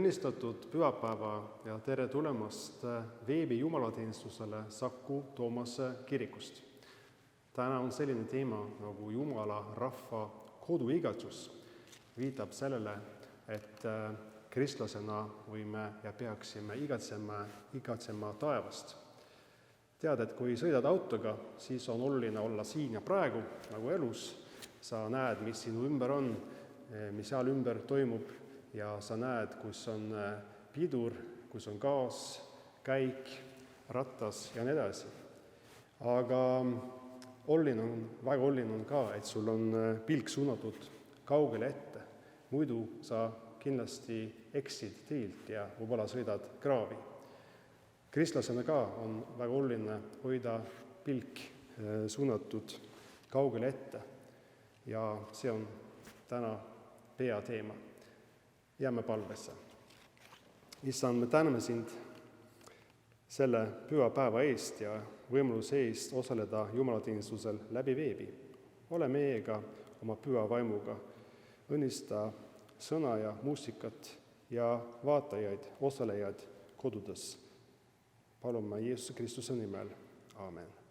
Õnnistatud pühapäeva ja tere tulemast veebi jumalateenistusele Saku Toomase kirikust. Täna on selline teema nagu Jumala rahva koduigatsus. Viitab sellele, et kristlasena võime ja peaksime igatsema taevast. Tead, et kui sõidad autoga, siis on oluline olla siin ja praegu, nagu elus. Sa näed, mis sinu ümber on, mis seal ümber toimub, ja sa näed, kus on pidur, kus on gaas, käik, rattas ja nii edasi. Aga väga oluline on ka, et sul on pilk suunatud kaugele ette. Muidu sa kindlasti eksid teelt ja võib-olla sõidad kraavi. Kristlasena ka on väga oluline hoida pilk suunatud kaugele ette. Ja see on täna peateema. Jääme palvesse. Issand, me täname sind selle pühapäeva eest ja võimaluse eest osaleda jumalateenistusel läbi veebi. Ole meiega oma püha vaimuga. Õnnista sõna ja muusikat ja vaatajaid, osalejaid kodudes. Palume Jeesuse Kristuse nimel. Aamen.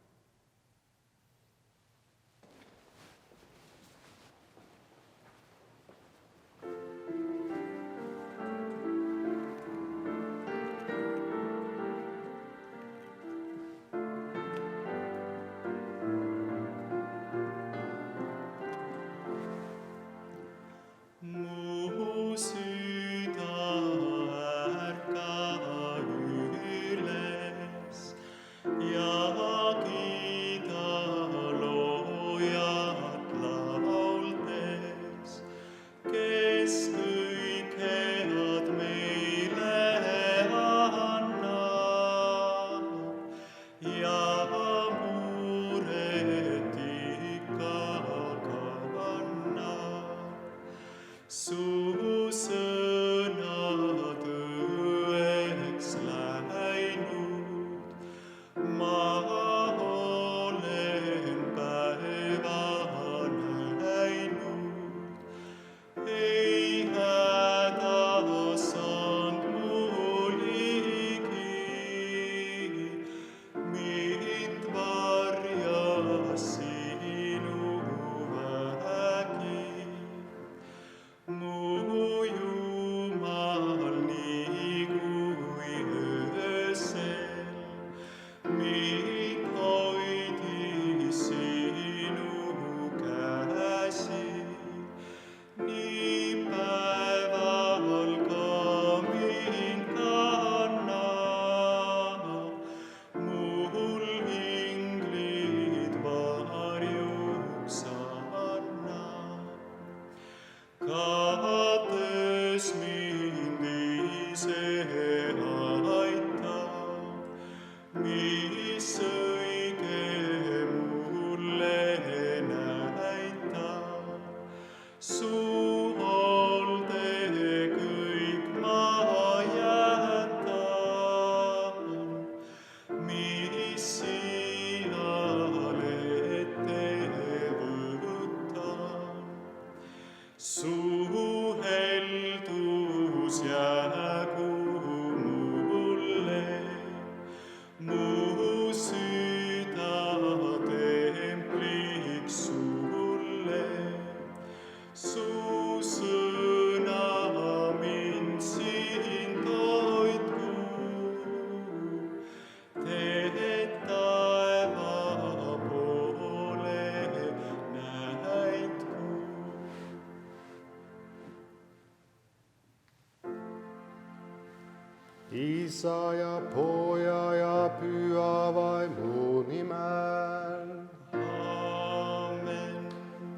Isa ja Poja ja Püha Vaimu nimel. Aamen.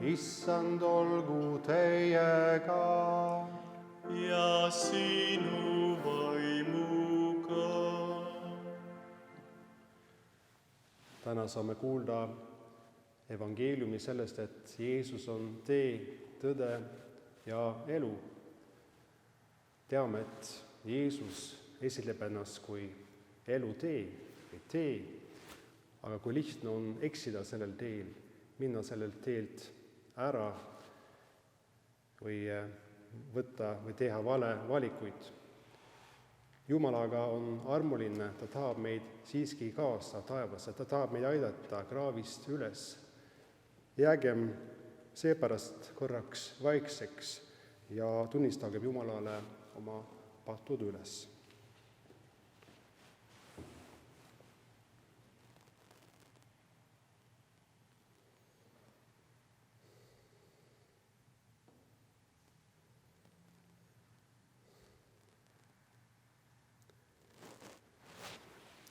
Issand olgu teiega. Ja sinu vaimuga. Täna saame kuulda evangeeliumi sellest, et Jeesus on tee, tõde ja elu. Teame, et Jeesus esitleb ennast kui elu tee, aga kui lihtne on eksida sellel teel, minna sellelt teelt ära või võtta või teha vale valikuid. Jumal aga on armuline, ta tahab meid siiski kaasa taevasse, ta tahab meid aidata kraavist üles. Jäägem seepärast korraks vaikseks ja tunnistagem Jumalale oma patud üles.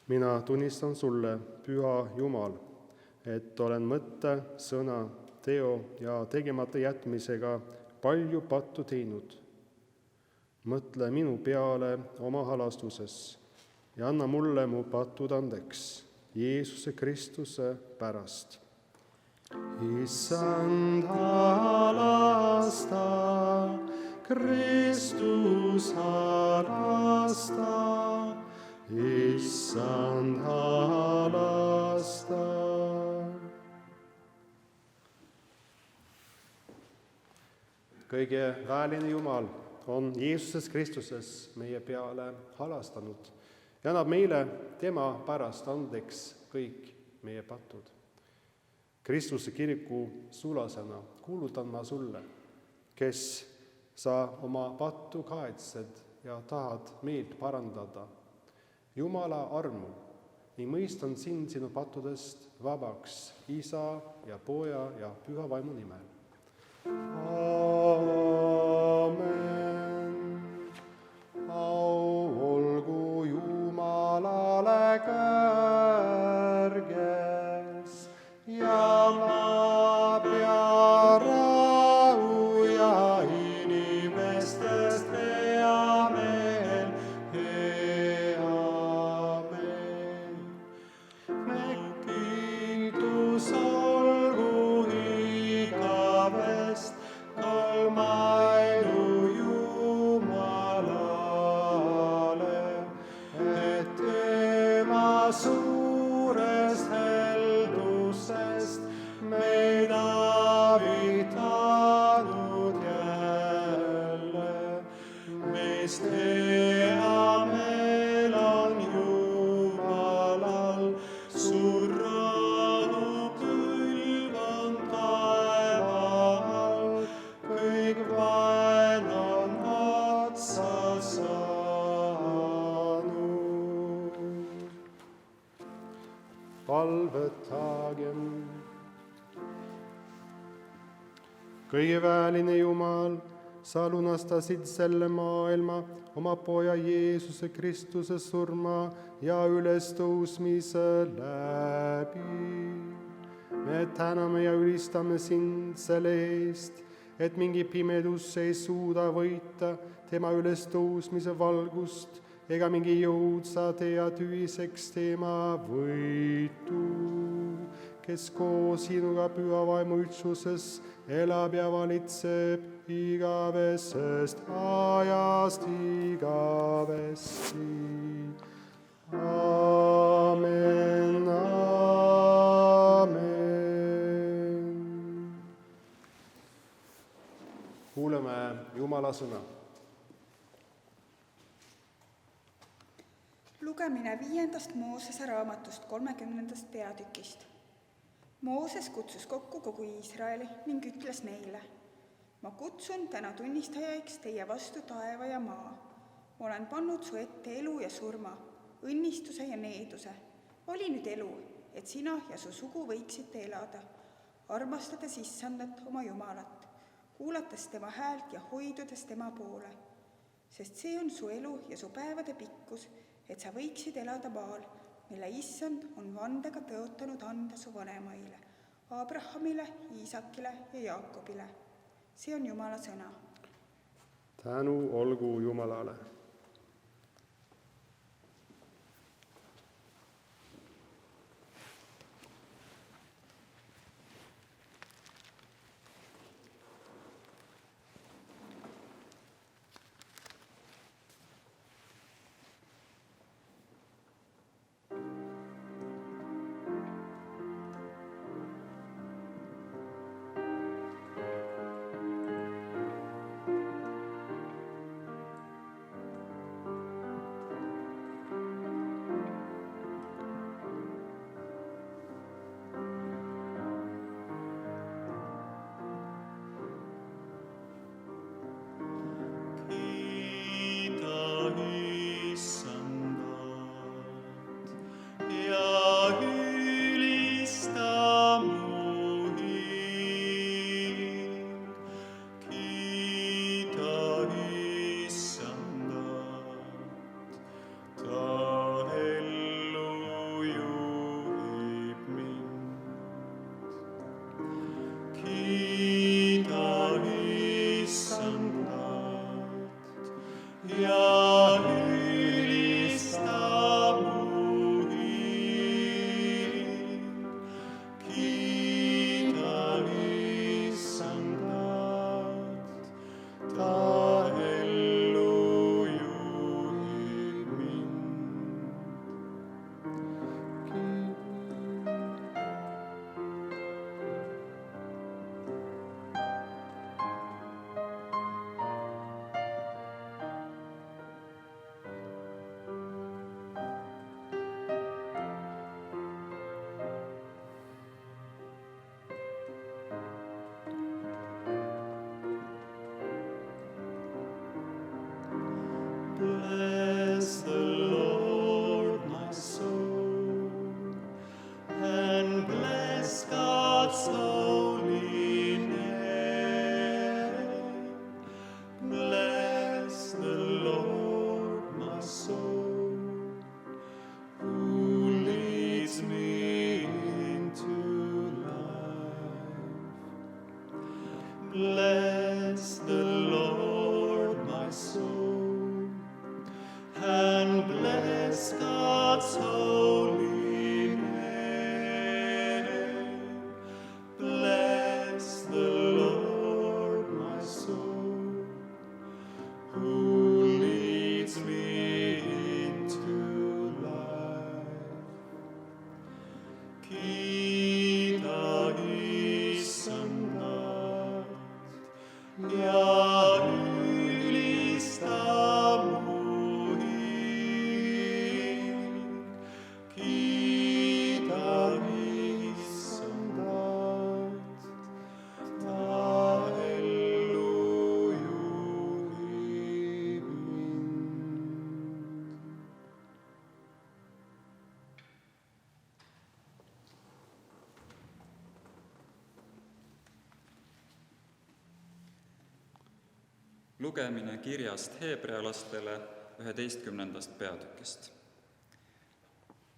Mina tunnistan sulle, püha Jumal, et olen mõtte, sõna, teo ja tegemata jätmisega palju pattu teinud. Mõtle minu peale oma halastuses ja anna mulle mu patud andeks Jeesuse Kristuse pärast. Issand, halasta, Kristus halasta, Issand, halasta. Kõige väeline Jumal on Jeesuses Kristuses meie peale halastanud ja annab meile tema pärast andeks kõik meie patud. Kristuse kiriku sulasena kuulutan ma sulle, kes sa oma pattu kaetsed ja tahad meelt parandada, Jumala armu, ning mõistan sind sinu pattudest vabaks Isa ja Poja ja Püha Vaimu nimel. Amen. Au olgu Jumalale kõrges ja maa pea rahu ja inimestest hea meel. Kiitus olgu igavest kalmailu Jumalale, et tema suurest heldusest meid avitanud jälle. Meist hea meel on Jumalal, suur rahu külvand taeva all, kõik vaen on otsa saanud. Palvetagem. Kõigeväeline Jumal, sa lunastasid selle maailma oma Poja Jeesuse Kristuse surma ja ülestõusmise läbi. Me täname ja ülistame sind selle eest, et mingi pimedus ei suuda võita tema ülestõusmise valgust ega mingi jõud saa teha tühiseks tema võitu, kes koos sinuga Püha Vaimu ühtsuses elab ja valitseb igavesest ajast igavesti. Amen, amen. Kuuleme Jumala sõna. Lugemine 5. Moosese raamatust 30. peatükist. Mooses kutsus kokku kogu Iisraeli ning ütles neile: ma kutsun täna tunnistajaiks teie vastu taeva ja maa. Ma olen pannud su ette elu ja surma, õnnistuse ja needuse. Vali nüüd elu, et sina ja su sugu võiksite elada, armastades Issandat oma Jumalat, kuulates tema häält ja hoidudes tema poole. Sest see on su elu ja su päevade pikkus, et sa võiksid elada maal, mille Issand on vandega tõotanud anda su vanemaile, Abrahamile, Iisakile ja Jaakobile. See on Jumala sõna. Tänu olgu Jumalale. kiida Issandat ja ülista mu hing. Kiida Issandat, ta ellu juhib mind. Lugemine kirjast heebrealastele 11. peatükist.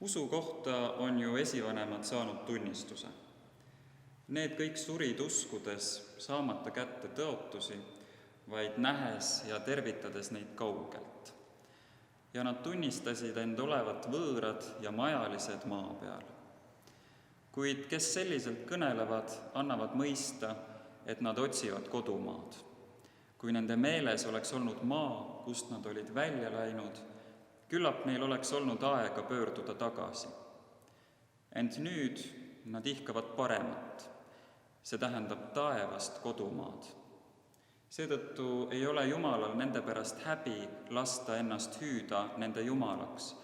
Usu kohta on ju esivanemad saanud tunnistuse. Need kõik surid uskudes, saamata kätte tõotusi, vaid nähes ja tervitades neid kaugelt. Ja nad tunnistasid end olevat võõrad ja majalised maa peal. Kuid kes selliselt kõnelevad, annavad mõista, et nad otsivad kodumaad. Kui nende meeles oleks olnud maa, kust nad olid välja läinud, küllap neil oleks olnud aega pöörduda tagasi. Ent nüüd nad ihkavad paremat, see tähendab taevast kodumaad. Seetõttu ei ole Jumalal nende pärast häbi lasta ennast hüüda nende Jumalaks,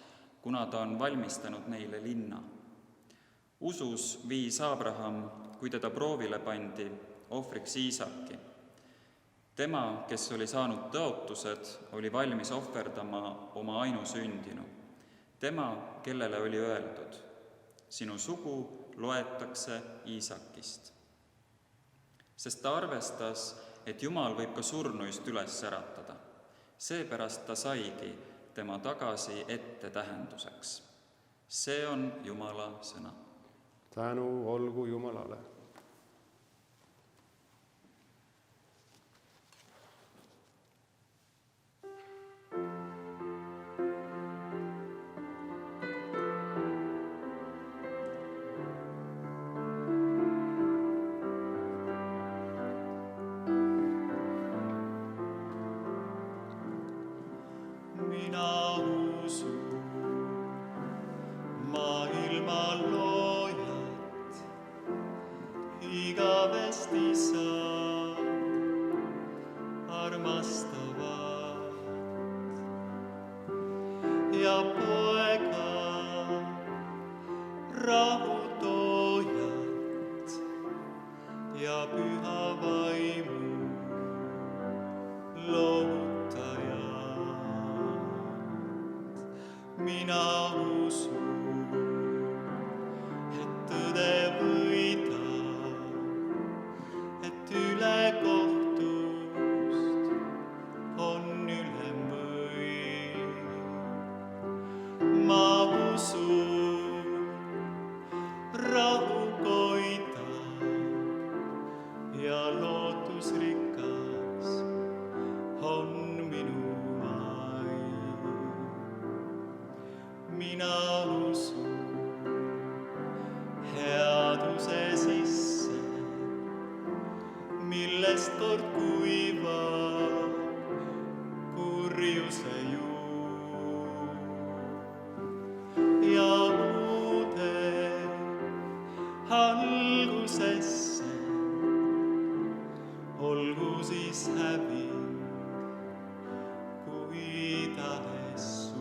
kuna ta on valmistanud neile linna. Usus viis Abraham, kui teda proovile pandi, ohvriks Iisaki. Tema, kes oli saanud tõotused, oli valmis ohverdama oma ainusündinu. Tema, kellele oli öeldud, sinu sugu loetakse Iisakist. Sest ta arvestas, et Jumal võib ka surnuist üles äratada. Seepärast ta saigi tema tagasi ette tähenduseks. See on Jumala sõna. Tänu olgu Jumalale. Mina usun maailma loojat, igavest Isa, armastavat ja poega rahutoojat ja püha vaimu lohutajat. Mina usun, et tõde võidab, et üle kohtust on ülem võim. Ma usun, rahu koidab ja lootusrikas on minu vaim. Mina usun headuse sisse, millest kord kuivab kurjuse juur. Ja uude algusesse olgu siis häving kui tahes suur.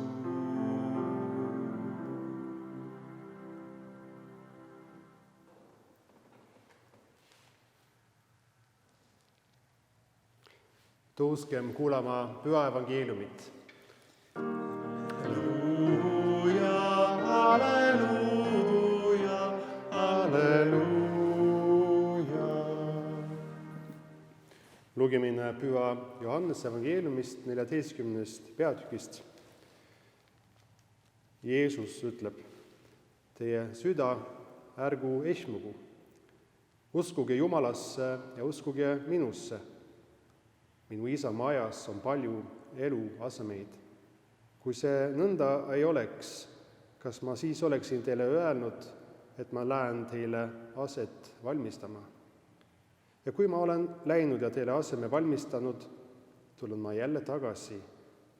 Tõuskem kuulama püha evangeeliumit. Halleluuja, halleluuja, halleluuja. Lugemine püha Johannese evangeeliumist 14. peatükist. Jeesus ütleb, teie süda ärgu ehmugu. Uskuge Jumalasse ja uskuge minusse. Minu isa majas on palju eluasemeid. Kui see nõnda ei oleks, kas ma siis oleksin teile öelnud, et ma lähen teile aset valmistama? Ja kui ma olen läinud ja teile aseme valmistanud, tulen ma jälle tagasi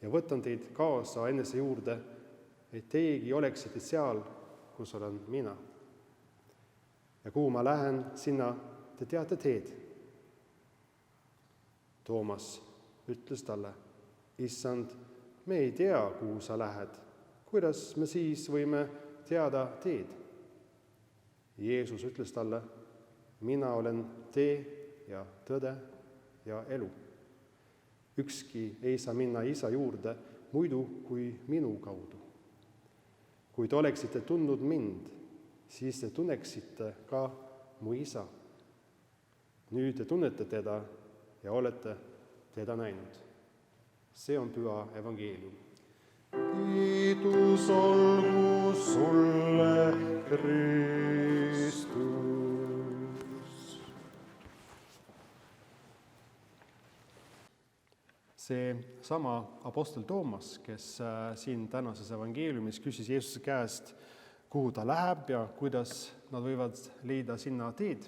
ja võtan teid kaasa enese juurde, et teiegi oleksite seal, kus olen mina. ja kuhu ma lähen, sinna te teate teed. Toomas ütles talle, Issand, me ei tea, kuhu sa lähed. Kuidas me siis võime teada teed? Jeesus ütles talle, mina olen tee ja tõde ja elu. Ükski ei saa minna Isa juurde muidu kui minu kaudu. Kui te oleksite tundnud mind, siis te tunneksite ka mu Isa. Nüüd te tunnete teda ja olete teda näinud. See on püha evangeelium. Kiitus olgu sulle, Kristus. See sama apostel Toomas, kes siin tänases evangeeliumis küsis Jeesuse käest, kuhu ta läheb ja kuidas nad võivad leida sinna teed.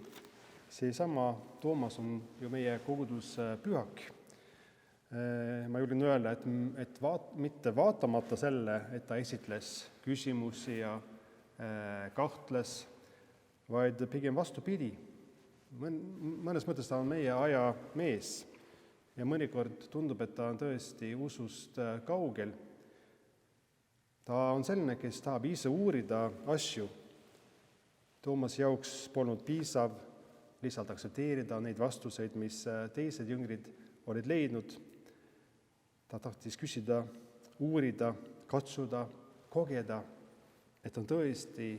Seesama Toomas on ju meie koguduse pühak. Ma julgen öelda, et mitte vaatamata selle, et ta esitles küsimusi ja kahtles, vaid pigem vastupidi. Mõnes mõttes ta on meie aja mees ja mõnikord tundub, et ta on tõesti usust kaugel. Ta on selline, kes tahab ise uurida asju. Toomas jaoks polnud piisav lihtsalt aktsepteerida neid vastuseid, mis teised jüngrid olid leidnud. Ta tahtis küsida, uurida, katsuda, kogeda, et on tõesti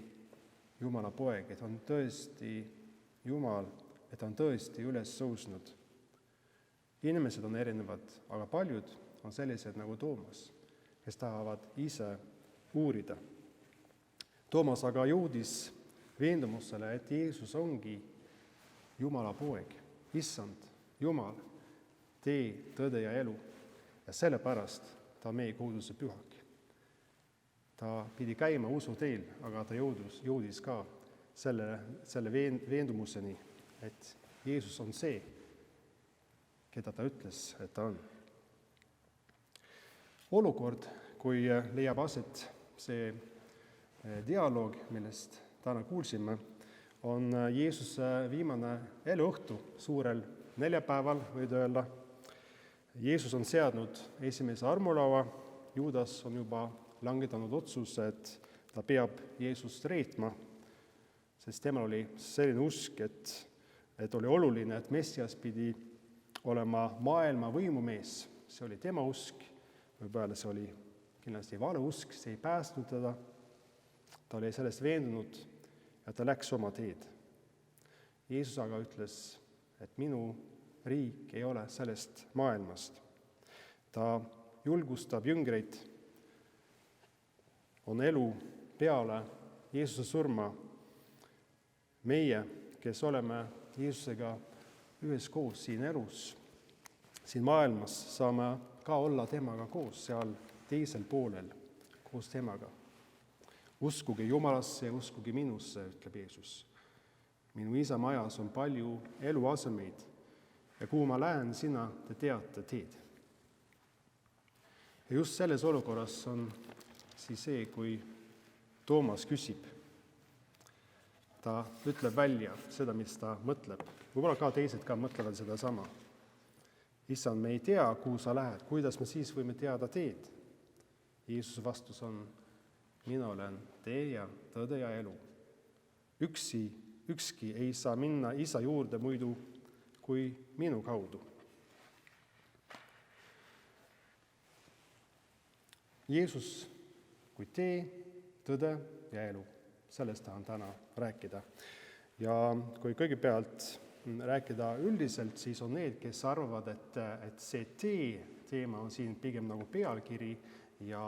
Jumala poeg, et on tõesti Jumal, et on tõesti üles tõusnud. Inimesed on erinevad, aga paljud on sellised nagu Toomas, kes tahavad ise uurida. Toomas aga jõudis veendumusele, et Jeesus ongi Jumala poeg, Issand, Jumal, tee, tõde ja elu. Ja sellepärast ta on meie koguduse pühak. Ta pidi käima usuteel, aga ta jõudis ka selle veendumuseni, et Jeesus on see, keda ta ütles, et ta on. Olukord, kui leiab aset see dialoog, millest täna kuulsime, on Jeesuse viimane eluõhtu suurel neljapäeval, võid öelda. Jeesus on seadnud esimese armulaua, Juudas on juba langetanud otsuse, et ta peab Jeesust reetma, sest temal oli selline usk, et oli oluline, et Messias pidi olema maailma võimumees. See oli tema usk, võib-olla see oli kindlasti vale usk, see ei päästnud teda. Ta oli sellest veendunud ja ta läks oma teed. Jeesus aga ütles, et minu riik ei ole sellest maailmast. Ta julgustab jüngreid, on elu peale Jeesuse surma. Meie, kes oleme Jeesusega üheskoos siin elus, siin maailmas, saame ka olla temaga koos seal teisel poolel, koos temaga. Uskuge Jumalasse ja uskuge minusse, ütleb Jeesus. Minu Isa majas on palju eluasemeid ja kuhu ma lähen, sinna te teate teed. Ja just selles olukorras on siis see, kui Toomas küsib. Ta ütleb välja seda, mis ta mõtleb. Võib-olla ka teised ka mõtlevad seda sama. Issand, me ei tea, kuhu sa lähed, kuidas me siis võime teada teed. Jeesuse vastus on, mina olen tee ja tõde ja elu. Ükski ei saa minna Isa juurde muidu kui minu kaudu. Jeesus kui tee, tõde ja elu. Sellest tahan täna rääkida. Ja kui kõigepealt rääkida üldiselt, siis on need, kes arvavad, et see teema on siin pigem nagu pealkiri ja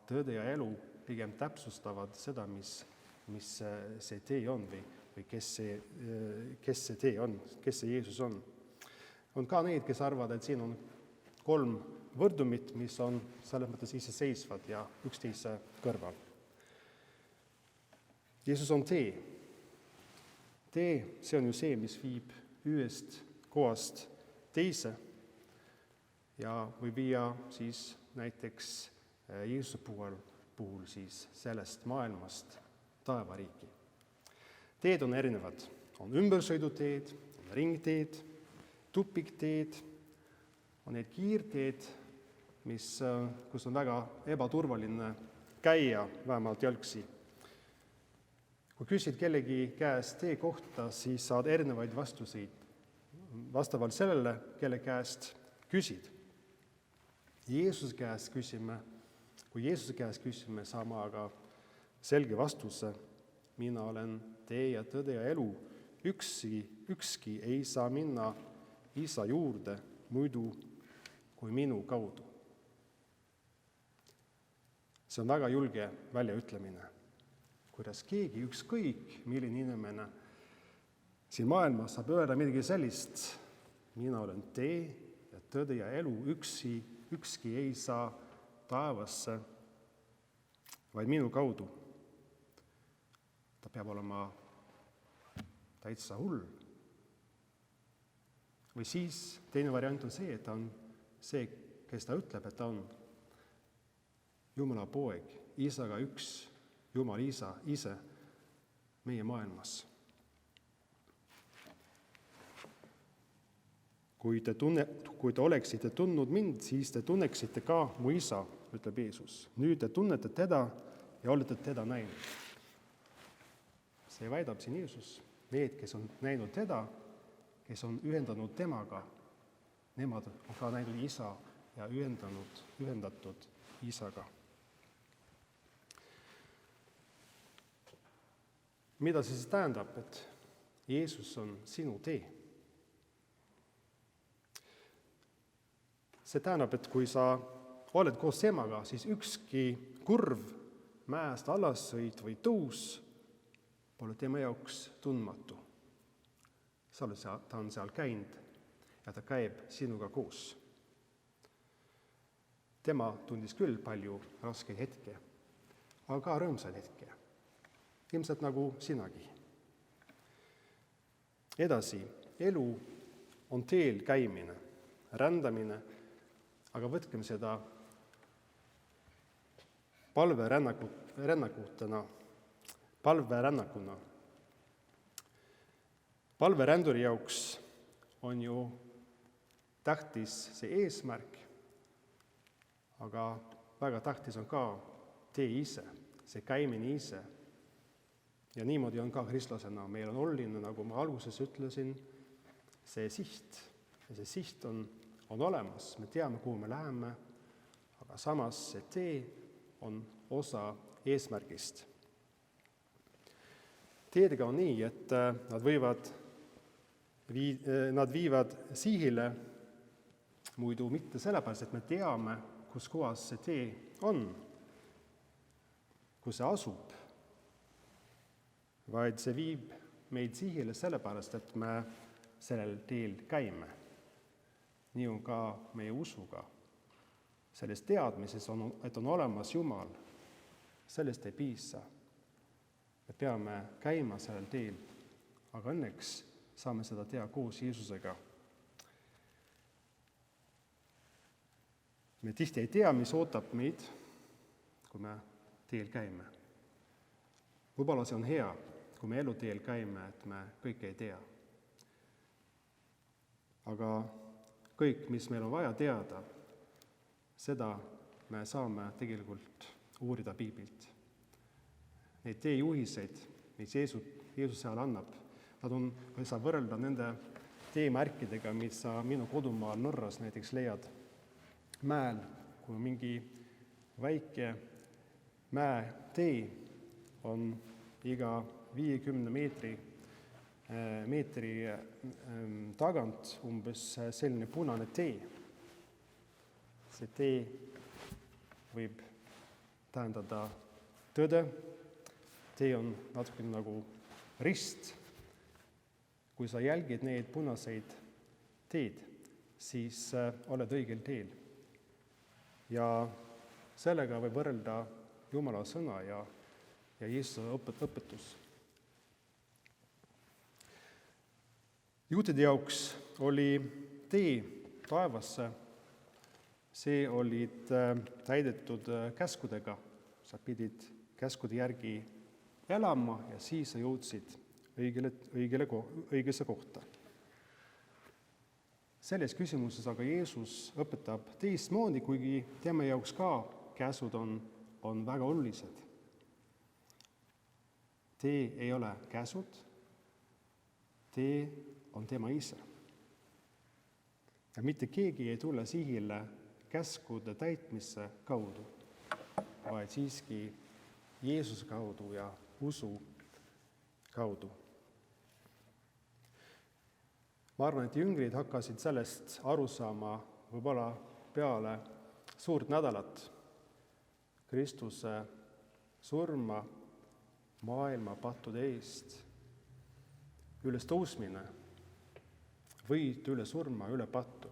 tõde ja elu pigem täpsustavad seda, mis see tee on või kes see tee on, kes see Jeesus on. On ka need, kes arvavad, et siin on 3 võrdumit, mis on selles mõttes iseseisvad ja üksteise kõrval. Jeesus on tee. Tee, see on ju see, mis viib ühest kohast teise ja võib viia siis näiteks Jeesuse puhul siis sellest maailmast taevariiki. Teed on erinevad. On ümbersõiduteed, on ringteed, tupikteed, on need kiirteed, kus on väga ebaturvaline käia, vähemalt jalgsi. Kui küsid kellegi käest tee kohta, siis saad erinevaid vastuseid vastavalt sellele, kelle käest küsid. Kui Jeesuse käest küsime, saame aga selge vastuse: mina olen tee ja tõde ja elu. Ükski ei saa minna Isa juurde muidu kui minu kaudu. See on väga julge väljaütlemine. Kuidas keegi, ükskõik milline inimene siin maailmas saab öelda midagi sellist: mina olen tee ja tõde ja elu, ükski ei saa taevasse, vaid minu kaudu. Ta peab olema täitsa hull. Või siis teine variant on see, et ta on see, kes ta ütleb, et ta on Jumala poeg, Isaga üks, Jumal Isa ise meie maailmas. Kui te oleksite tundnud mind, siis te tunneksite ka mu Isa, ütleb Jeesus. Nüüd te tunnete teda ja olete teda näinud. See väidab siin Jeesus. Need, kes on näinud teda, kes on ühendanud temaga, nemad on ka näinud Isa ja ühendatud Isaga. Mida see siis tähendab, et Jeesus on sinu tee? See tähendab, et kui sa oled koos temaga, siis ükski kurv, mäest allassõit või tõus pole tema jaoks tundmatu. Ta on seal käinud ja ta käib sinuga koos. Tema tundis küll palju raskeid hetke, aga ka rõõmsaid hetke. Ilmselt nagu sinagi. Edasi, elu on teel käimine, rändamine, aga võtkem seda palverännakuna. Palveränduri jaoks on ju tähtis see eesmärk, aga väga tähtis on ka tee ise, see käimine ise. Ja niimoodi on ka kristlasena. Meil on oluline, nagu ma alguses ütlesin, see siht. Ja see siht on olemas, me teame, kuhu me läheme, aga samas see tee on osa eesmärgist. Teedega on nii, et nad viivad sihile, muidu mitte sellepärast, et me teame, kus kohas see tee on, kus see asub, vaid see viib meid sihile sellepärast, et me sellel teel käime. Nii on ka meie usuga. Selles teadmises, et on olemas Jumal, sellest ei piisa. Me peame käima sellel teel, aga õnneks saame seda teha koos Jeesusega. Me tihti ei tea, mis ootab meid, kui me teel käime. Võib-olla see on hea, kui me eluteel käime, et me kõike ei tea. Aga kõik, mis meil on vaja teada, seda me saame tegelikult uurida Piiblilt. Neid teejuhiseid, mis Jeesus seal annab, saab võrrelda nende teemärkidega, mis sa minu kodumaal Norras näiteks leiad mäel, kui mingi väike mäetee on iga 50 meetri tagant umbes selline punane tee. See tee võib tähendada tõde. Tee on natuke nagu rist. Kui sa jälgid neid punaseid teed, siis oled õigel teel. Ja sellega võib võrrelda Jumala sõna ja Jeesuse õpetus. Juutide jaoks oli tee taevasse, see olid täidetud käskudega. Sa pidid käskude järgi elama ja siis sa jõudsid õigesse kohta. Selles küsimuses aga Jeesus õpetab teistmoodi, kuigi tema jaoks ka käsud on väga olulised. Tee ei ole käsud, tee on tema ise. Ja mitte keegi ei tule sihile käskude täitmise kaudu, vaid siiski Jeesuse kaudu ja usu kaudu. Ma arvan, et jüngrid hakkasid sellest aru saama võib-olla peale suurt nädalat, Kristuse surma maailma pattude eest, ülestõusmine, võit üle surma, üle pattu.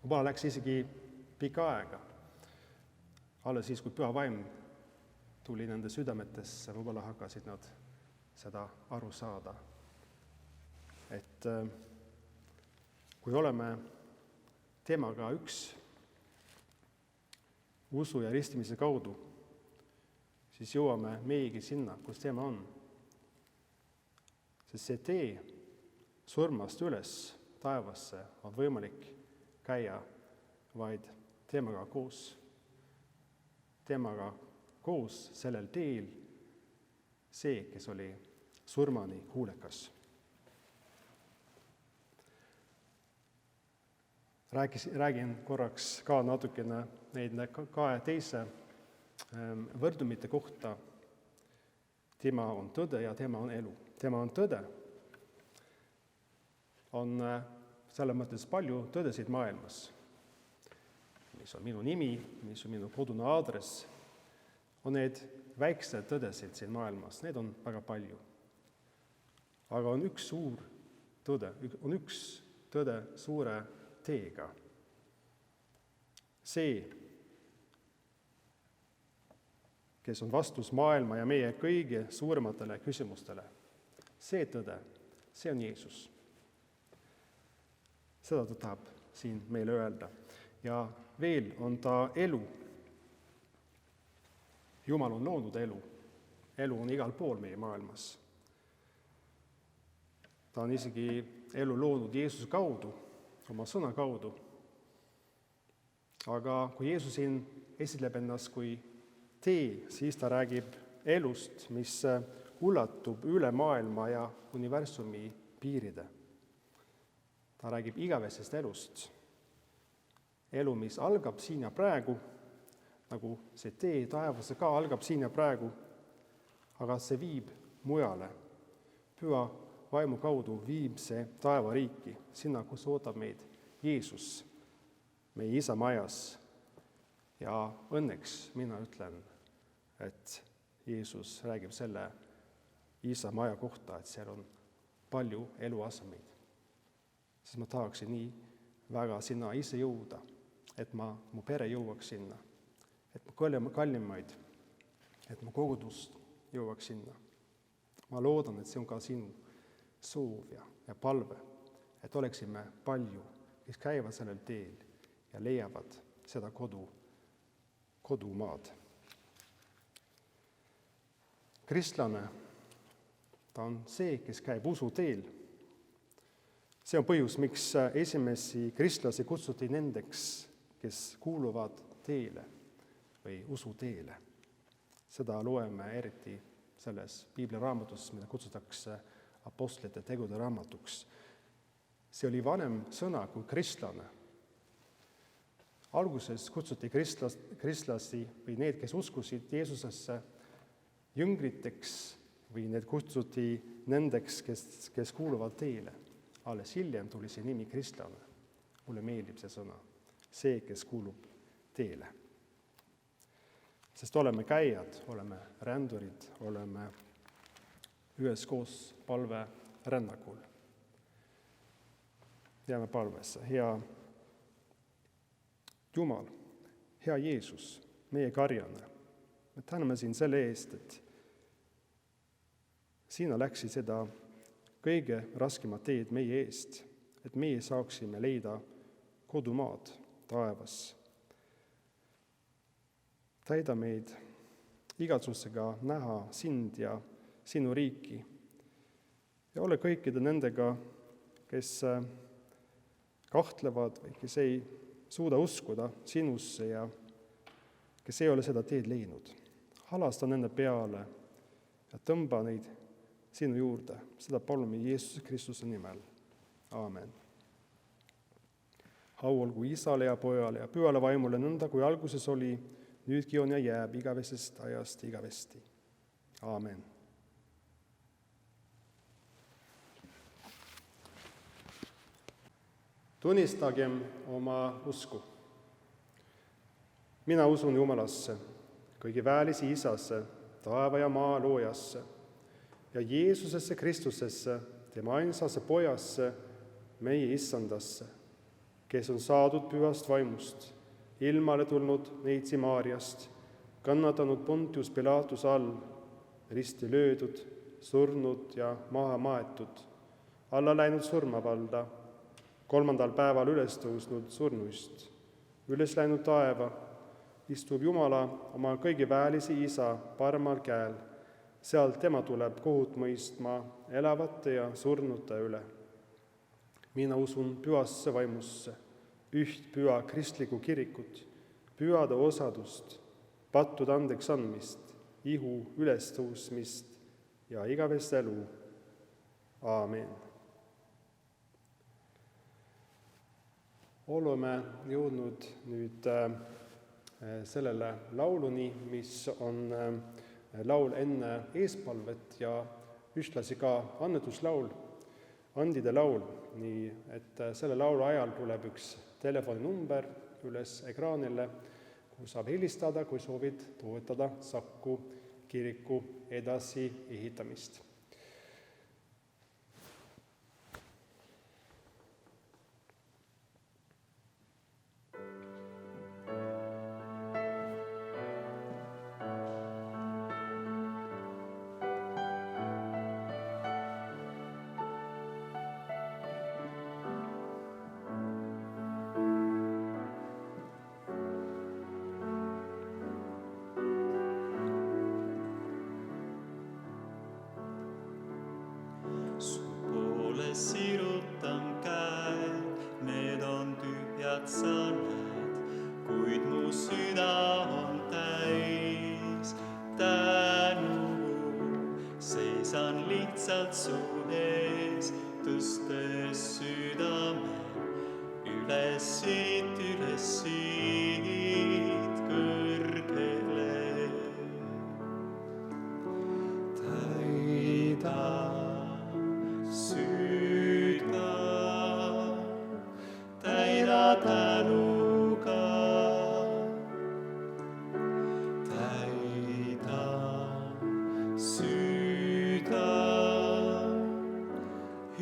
Võib-olla läks isegi pikka aega. Alles siis, kui püha vaim tuli nende südametesse, võib-olla hakkasid nad seda aru saada. Et kui oleme temaga üks usu ja ristimise kaudu, siis jõuame meiegi sinna, kus tema on. Sest see tee surmast üles taevasse on võimalik käia vaid temaga koos. Temaga koos sellel teel see, kes oli surmani kuulekas. Räägin korraks ka natukene neid kahe teise võrdumite kohta. Tema on tõde ja tema on elu. Tema on tõde. On selles mõttes palju tõdesid maailmas, mis on minu nimi, mis on minu kodune aadress. On need väiksed tõdesid siin maailmas, need on väga palju. Aga on üks suur tõde, on üks tõde suure teega. See, kes on vastus maailma ja meie kõige suurematele küsimustele. See tõde, see on Jeesus. Seda ta tahab siin meile öelda. Ja veel on ta elu. Jumal on loonud elu. Elu on igal pool meie maailmas. Ta on isegi elu loonud Jeesuse kaudu, oma sõna kaudu. Aga kui Jeesus siin esitleb ennast kui tee, siis ta räägib elust, mis ulatub üle maailma ja universumi piiride. Ta räägib igavesest elust. Elu, mis algab siin ja praegu, nagu see tee taevasse ka algab siin ja praegu, aga see viib mujale. Püha vaimu kaudu viib see taevariiki, sinna, kus ootab meid Jeesus, meie isa majas. Ja õnneks mina ütlen, et Jeesus räägib selle isa maja kohta, et seal on palju eluasemeid. Siis ma tahaksin nii väga sinna ise jõuda, et mu pere jõuaks sinna, et mu kallimaid, et mu kogudus jõuaks sinna. Ma loodan, et see on ka sinu soov ja palve, et oleksime palju, kes käivad sellel teel ja leiavad seda kodumaad. Kristlane, ta on see, kes käib usu teel. See on põhjus, miks esimesi kristlasi kutsuti nendeks, kes kuuluvad teele või usu teele. Seda loeme eriti selles piibliraamatus, mida kutsutakse apostlite tegude raamatuks. See oli vanem sõna kui kristlane. Alguses kutsuti kristlasi või need, kes uskusid Jeesusesse, jüngriteks või need kutsuti nendeks, kes kuuluvad teele. Alles hiljem tuli see nimi kristlane. Mulle meeldib see sõna. See, kes kuulub teele. Sest oleme käijad, oleme rändurid, oleme üheskoos palve rännakul. Jääme palvesse. Hea Jumal, hea Jeesus, meie karjane. Me täname sind selle eest, et sina läksid seda kõige raskemat teed meie eest, et meie saaksime leida kodumaad taevas. Täida meid igatsusega näha sind ja sinu riiki, ja ole kõikide nendega, kes kahtlevad või kes ei suuda uskuda sinusse ja kes ei ole seda teed leidnud. Halasta nende peale ja tõmba neid sinu juurde. Seda palume Jeesuse Kristuse nimel. Aamen. Au olgu Isale ja Pojale ja Pühale Vaimule nõnda, kui alguses oli, nüüdki on ja jääb igavesest ajast igavesti. Aamen. Tunnistagem oma usku. Mina usun Jumalasse, kõigi väelisi Isasse, taeva ja maa loojasse ja Jeesusesse Kristusesse, tema ainsasse Pojasse, meie Issandasse, kes on saadud pühast vaimust, ilmale tulnud neitsi Maariast, kannatanud Pontius Pilaatuse all, risti löödud, surnud ja maha maetud, alla läinud surmavalda, 3. päeval üles tõusnud surnuist, üles läinud taeva, istub Jumala oma kõigi väelisi Isa paremal käel, sealt tema tuleb kohut mõistma elavate ja surnute üle. Mina usun pühasse vaimusse, üht püha kristlikku kirikut, pühade osadust, pattude andeks andmist, ihu ülestõusmist ja igavest elu. Aamen. Oleme jõudnud nüüd sellele lauluni, mis on laul enne eespalvet ja ühtlasi ka annetuslaul, andide laul, nii et selle laulu ajal tuleb üks telefoninumber üles ekraanile, kuhu saab helistada, kui soovid toetada Saku kiriku edasi ehitamist. Sirutan käed, need on tühjad sõnad, kuid mu süda on täis tänu. Seisan lihtsalt su ees, tõstes südame üles siit kõrgele. Täida tänuga, täida süda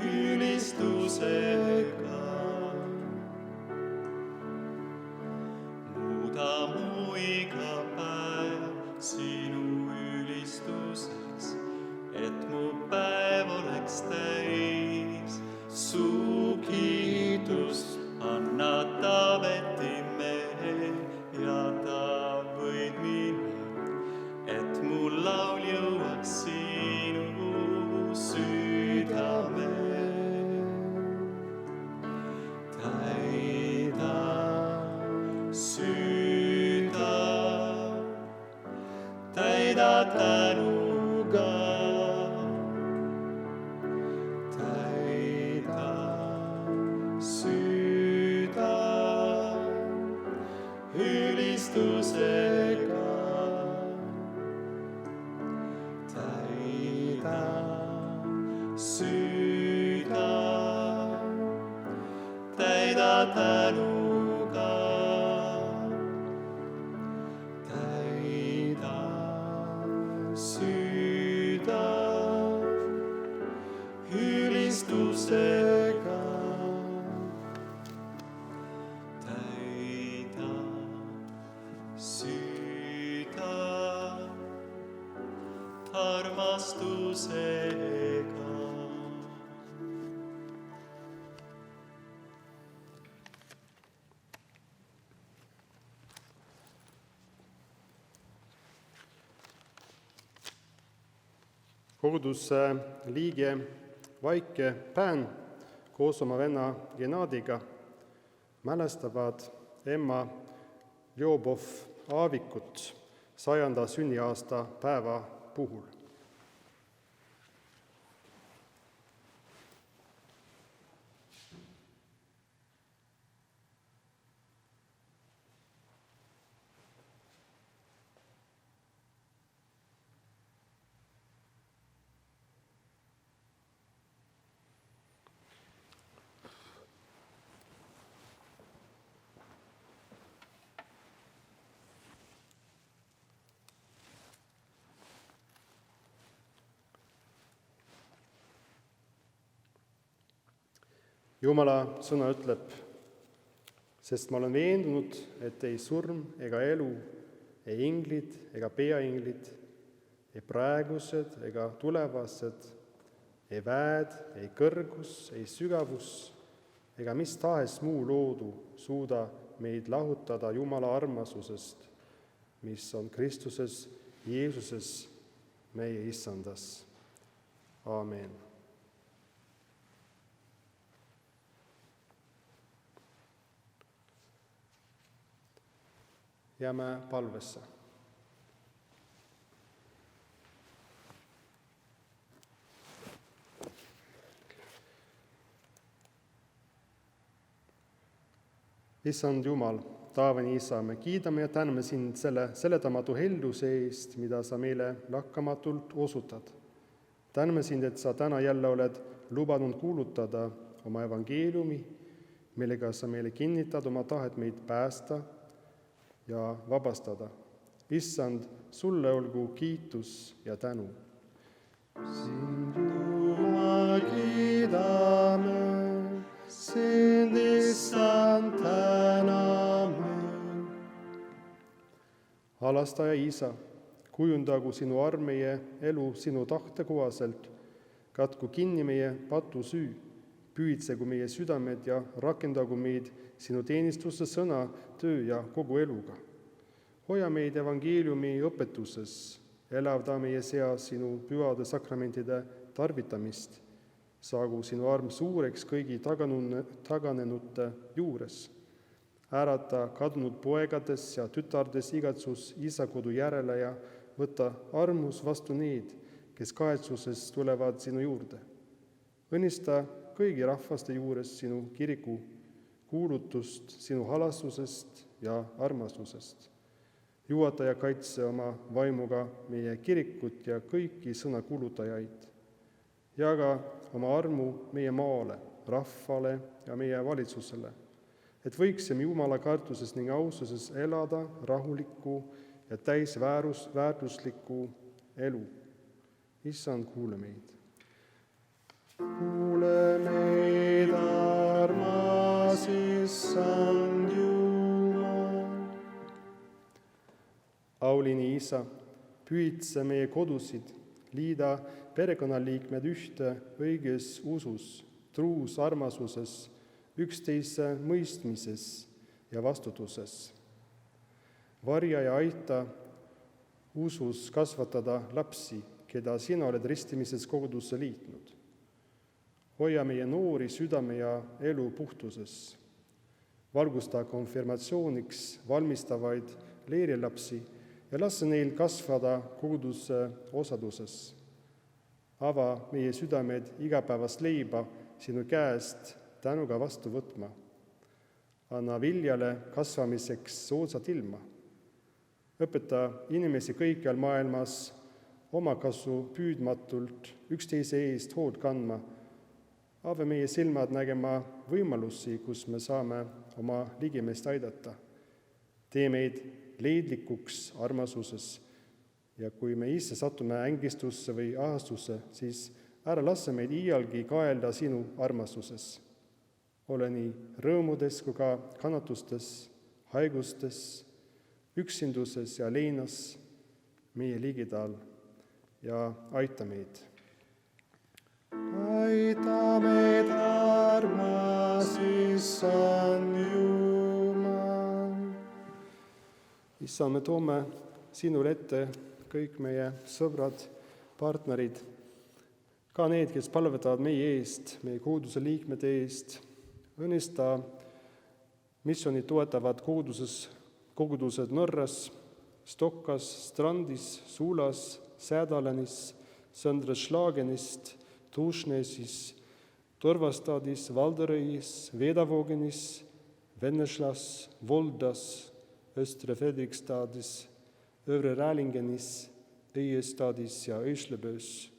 ülistusega. Muuda mu iga päev sinu ülistuseks, et mu päev oleks täis su kiitust. Anna Taaveti mehe ja Taavid mine, et mu laul jõuaks sinu südame. Täida süda, täida tänuga. Ülistusega täida süda, täida tänuga, täida süda ülistusega. Armastusega. Koguduse liige Vaike Pään koos oma venna Gennadiga mälestavad emma Ljubov Aavikut 100. sünniaasta päeva puhul. Jumala sõna ütleb, sest ma olen veendunud, et ei surm ega elu, ei inglid ega peainglid, ei praegused ega tulevased, ei väed, ei kõrgus, ei sügavus ega mis tahes muu loodu suuda meid lahutada Jumala armasusest, mis on Kristuses Jeesuses meie Issandas. Aamen. Jääme palvesse. Issand Jumal, taevani Isa, me kiidame ja täname sind selle seletamatu helduse eest, mida sa meile lakkamatult osutad. Täname sind, et sa täna jälle oled lubanud kuulutada oma evangeeliumi, millega sa meile kinnitad oma tahet meid päästa ja vabastada. Issand, sulle olgu kiitus ja tänu. Sind Jumal kiidame, sind Issand täname. Halastaja Isa, kujundagu sinu arm meie elu sinu tahte kohaselt, katku kinni meie patu süü, püüitsegu meie südamed ja rakendagu meid sinu teenistusse sõna, töö ja kogu eluga. Hoia meid evangeeliumi õpetuses, elavda meie seas sinu pühade sakramentide tarvitamist. Saagu sinu arm suureks kõigi taganenute juures. Ärata kadunud poegades ja tütardes igatsus isakodu järele ja võta armus vastu need, kes kahetsuses tulevad sinu juurde. Õnnista kõigi rahvaste juures sinu kiriku kuulutust sinu halastusest ja armastusest. Juhata ja kaitse oma vaimuga meie kirikut ja kõiki sõnakuulutajaid. Jaga oma armu meie maale, rahvale ja meie valitsusele, et võiksime Jumala kartuses ning aususes elada rahulikku ja täisväärtuslikku elu. Issand, kuule meid. Kuule meid, armas Issand Jumal. Auline Isa, pühitse meie kodusid, liida perekonnaliikmed ühte õiges usus, truus armasuses, üksteise mõistmises ja vastutuses. Varja ja aita usus kasvatada lapsi, keda sina oled ristimises kogudusse liitnud. Hoia meie noori südame ja elu puhtuses. Valgusta konfirmatsiooniks valmistavaid leerilapsi ja lase neil kasvada koguduse osaduses. Ava meie südamed igapäevast leiba sinu käest tänuga vastu võtma. Anna viljale kasvamiseks soodsat ilma. Õpeta inimesi kõikjal maailmas omakasu püüdmatult üksteise eest hoolt kandma. Ava meie silmad nägema võimalusi, kus me saame oma ligimeest aidata. Tee meid leidlikuks armasuses ja kui me ise satume ängistusse või ahastusse, siis ära lase meid iialgi kaelda sinu armasuses. Ole nii rõõmudes kui ka kannatustes, haigustes, üksinduses ja leinas meie ligidal ja aita meid. Aita meid, armas Issand Jumal. Issa, me toome sinule ette kõik meie sõbrad, partnerid, ka need, kes palvetavad meie eest, meie koguduse liikmete eest. Õnnista missionit toetavad kogudused Norras, Stokkas, Strandis, Suulas, Säädalenis, Sõndreslagenist, Tuusnesis, Torvastadis, Valderõis, Vedavogenis, Venneslas, Voldas, Östre Fredrikstadis, Övre Rälingenis, Õiestadis ja Ösleböös.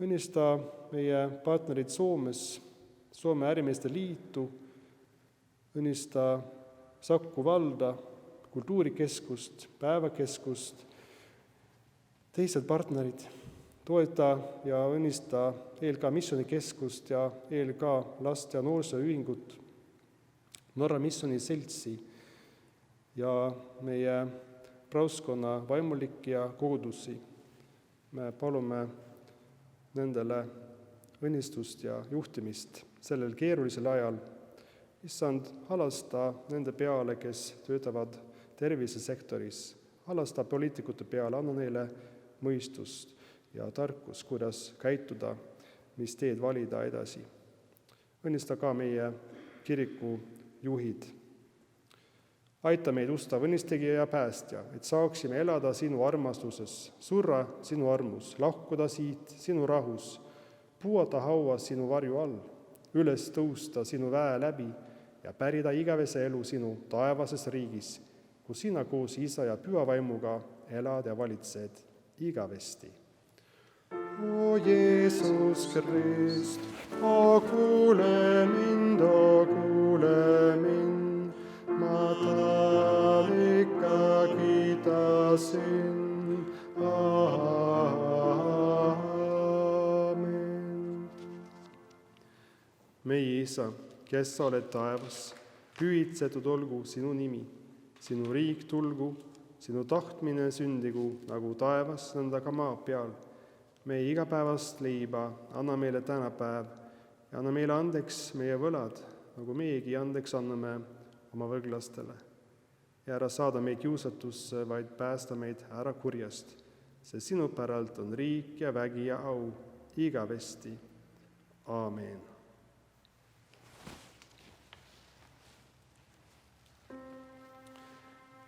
Õnnista meie partnerid Soomes, Soome Ärimeeste Liitu, õnnista Saku valda, kultuurikeskust, päevakeskust, teised partnerid, toeta ja õnnista ELK missionikeskust ja ELK last- ja noorsooühingut, Norra Missioni Seltsi ja meie praoskonna vaimulikke ja kogudusi. Me palume nendele õnnistust ja juhtimist sellel keerulisel ajal. Issand, halasta nende peale, kes töötavad tervisesektoris, halasta poliitikute peale, anna neile mõistust ja tarkus, kuidas käituda, mis teed valida edasi. Õnnista ka meie kiriku juhid. Aita meid ustav õnnistegija ja päästja, et saaksime elada sinu armastuses, surra sinu armus, lahkuda siit sinu rahus, puuata haua sinu varju all, üles tõusta sinu väe läbi ja pärida igavese elu sinu taevases riigis, kus sina koos Isa ja Püha Vaimuga elad ja valitsed igavesti. O Jeesus Krist, o kuule mind, ma tahan ikkagi tasin. Aamen. Meie Isa, kes sa oled taevas, pühitsetud olgu sinu nimi, sinu riik tulgu, sinu tahtmine sündigu nagu taevas, nõnda ka maa peal. Meie igapäevast leiba anna meile tänapäev ja anna meile andeks meie võlad, nagu meiegi andeks anname oma võlglastele. Ja ära saada meid kiusatusse, vaid päästa meid ära kurjast, sest sinu päralt on riik ja vägi ja au igavesti. Aamen.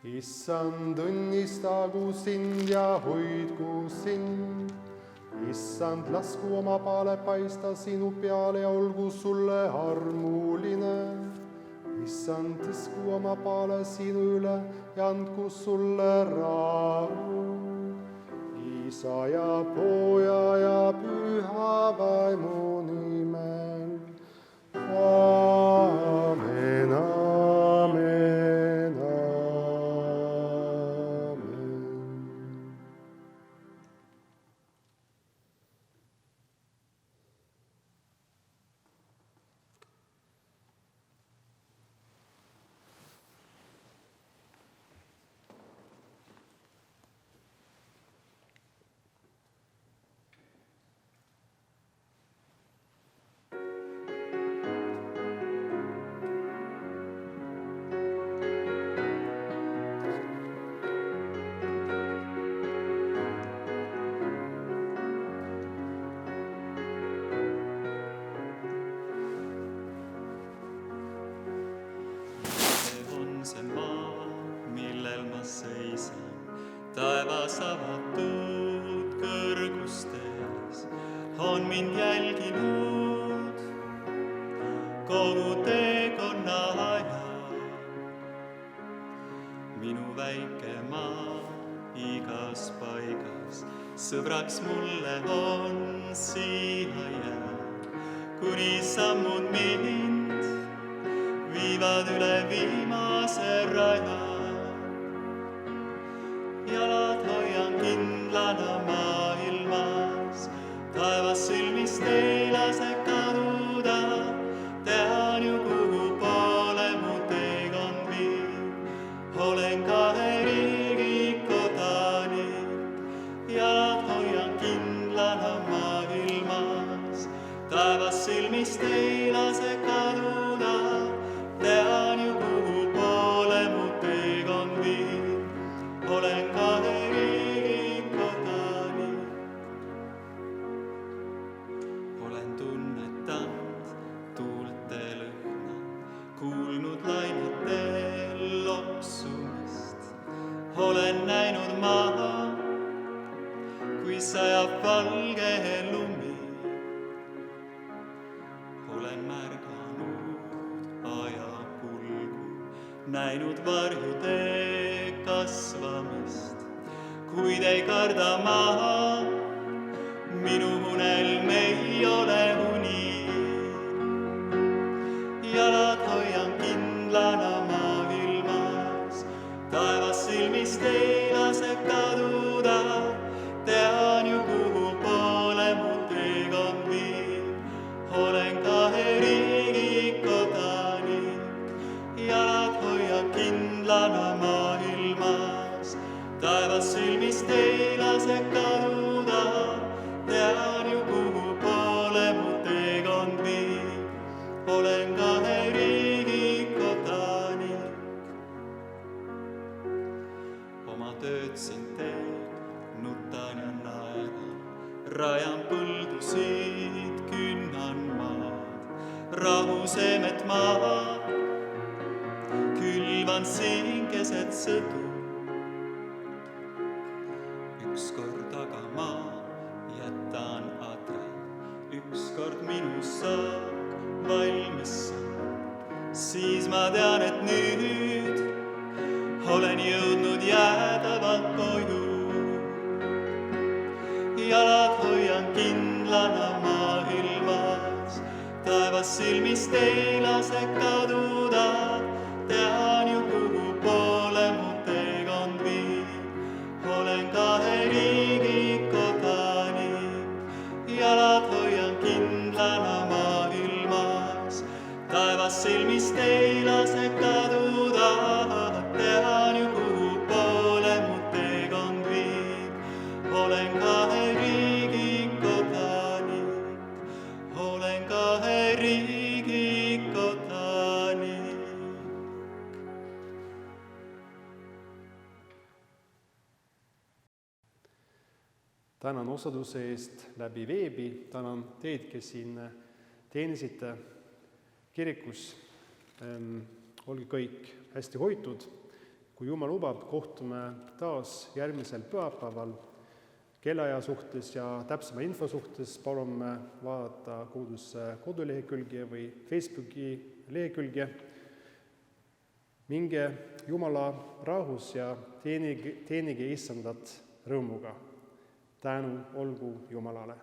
Issand, õnnistagu sind ja hoidku sind. Issand, lasku oma paale paista sinu peale ja olgu sulle armuline. Issand, tõsku oma paale sinu üle ja andku sulle rahu. Isa ja Poja ja Püha Vaimu nimel. Aamen, aamen, aamen. Taevas avatud kõrgustes on mind jälginud kogu teekonna aja. Minu väike maa igas paigas sõbraks mulle on siia jääd, kuni sammud mind viivad üle viimase raja. Jalad hoian kindlana maailmas, taevas silmist ei lase kaduda. Tean ju, kuhu poole mu teekond viib, olen kahe riigi kodanik. Jalad hoian kindlana maailmas, taevas silmist ei lase kaduda. Tean ju, kuhu poole mu teekond viib, olen kahe riigi kodanik. olen tunnetanud tuulte lõhna, kuulnud lainetel loksumist. Olen näinud maha, kui sajab valge lumi. Olen märganud ajapulgu, näinud varjude kasvamist, kuid ei karda maha. Minu unelm ei ole uni. Jalad hoian kindlana maailmas, taevas silmist ei lase kaduda. Tean ju, kuhu poole mu teekond viib. Olen kahe riigi kodanik, jalad hoian kindlana maailmas, taevas silmist ei lase kaduda. Tean ju, kuhu poole mu teekond viib. Olen kahe riigi kodanik. Oma tööd siin teen, nutan ja naeran, rajan põldusid, künnan maad, rahuseemet maha, külvan siin keset sõdu. Ükskord aga ma jätan adra, ükskord minu saak valmis saab, siis ma tean, et nüüd olen jõudnud jäädavalt koju. Jalad hoian kindlana maailmas, taevas silmist ei lase kaduda. Tean ju, kuhu poole mu teekond viib. Olen kahe riigi kodanik, jalad hoian kindlana maailmas, taevas silmist ei lase kaduda. Tean ju, kuhu poole mu teekond viib. Olen kahe riigi kodanik, olen kahe riigi kodanik. Tänan osaduse eest läbi veebi, tänan teid, kes siin teenisite kirikus. Olge kõik hästi hoitud. Kui Jumal lubab, kohtume taas järgmisel pühapäeval. Kellaaja suhtes ja täpsema info suhtes palume vaadata Koguduse kodulehekülge või Facebooki lehekülge. Minge Jumala rahus ja teenige Issandat rõõmuga. Tänu olgu Jumalale.